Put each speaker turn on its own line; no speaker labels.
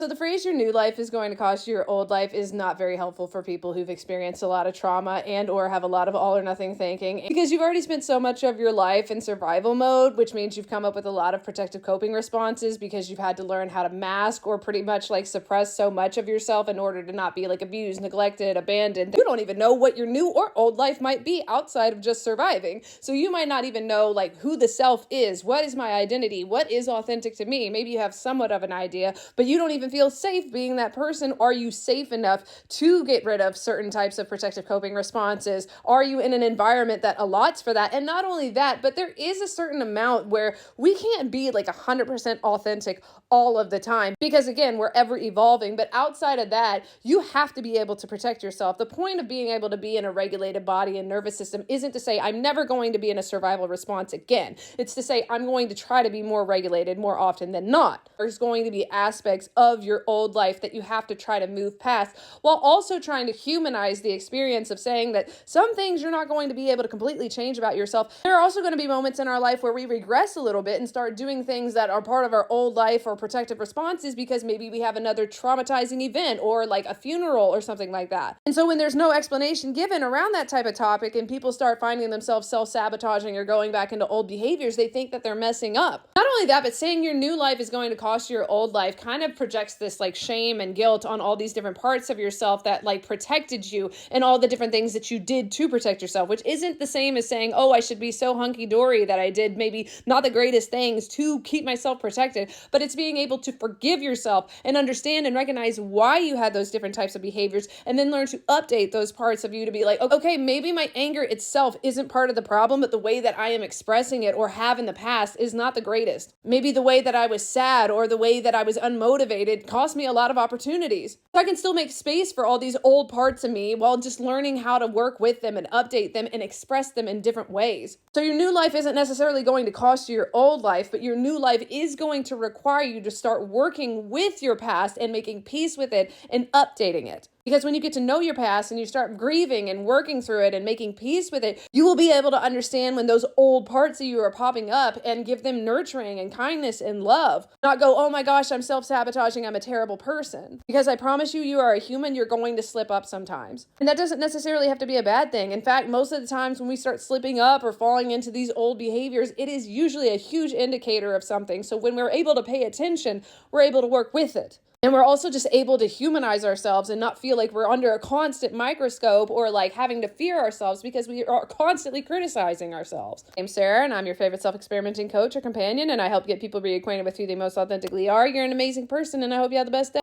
So the phrase your new life is going to cost you your old life is not very helpful for people who've experienced a lot of trauma and or have a lot of all or nothing thinking, because you've already spent so much of your life in survival mode, which means you've come up with a lot of protective coping responses because you've had to learn how to mask or pretty much like suppress so much of yourself in order to not be like abused, neglected, abandoned. You don't even know what your new or old life might be outside of just surviving. So you might not even know like who the self is, what is my identity, what is authentic to me. Maybe you have somewhat of an idea, but you don't even feel safe being that person. Are you safe enough to get rid of certain types of protective coping responses? Are you in an environment that allots for that? And not only that, but there is a certain amount where we can't be like 100% authentic all of the time because again, we're ever evolving. But outside of that, you have to be able to protect yourself. The point of being able to be in a regulated body and nervous system isn't to say I'm never going to be in a survival response again. It's to say I'm going to try to be more regulated more often than not. There's going to be aspects of your old life that you have to try to move past, while also trying to humanize the experience of saying that some things you're not going to be able to completely change about yourself. There are also going to be moments in our life where we regress a little bit and start doing things that are part of our old life or protective responses because maybe we have another traumatizing event or like a funeral or something like that. And so when there's no explanation given around that type of topic and people start finding themselves self-sabotaging or going back into old behaviors, they think that they're messing up. Not only that, but saying your new life is going to cost you your old life kind of projects this like shame and guilt on all these different parts of yourself that like protected you and all the different things that you did to protect yourself, which isn't the same as saying, oh, I should be so hunky-dory that I did maybe not the greatest things to keep myself protected, but it's being able to forgive yourself and understand and recognize why you had those different types of behaviors and then learn to update those parts of you to be like, okay, maybe my anger itself isn't part of the problem, but the way that I am expressing it or have in the past is not the greatest. Maybe the way that I was sad or the way that I was unmotivated cost me a lot of opportunities. So I can still make space for all these old parts of me while just learning how to work with them and update them and express them in different ways. So your new life isn't necessarily going to cost you your old life, but your new life is going to require you to start working with your past and making peace with it and updating it. Because when you get to know your past and you start grieving and working through it and making peace with it, you will be able to understand when those old parts of you are popping up and give them nurturing and kindness and love. Not go, oh my gosh, I'm self-sabotaging, I'm a terrible person. Because I promise you, you are a human, you're going to slip up sometimes. And that doesn't necessarily have to be a bad thing. In fact, most of the times when we start slipping up or falling into these old behaviors, it is usually a huge indicator of something. So when we're able to pay attention, we're able to work with it. And we're also just able to humanize ourselves and not feel like we're under a constant microscope or like having to fear ourselves because we are constantly criticizing ourselves. I'm Sarah, and I'm your favorite self-experimenting coach or companion, and I help get people reacquainted with who they most authentically are. You're an amazing person, and I hope you have the best day.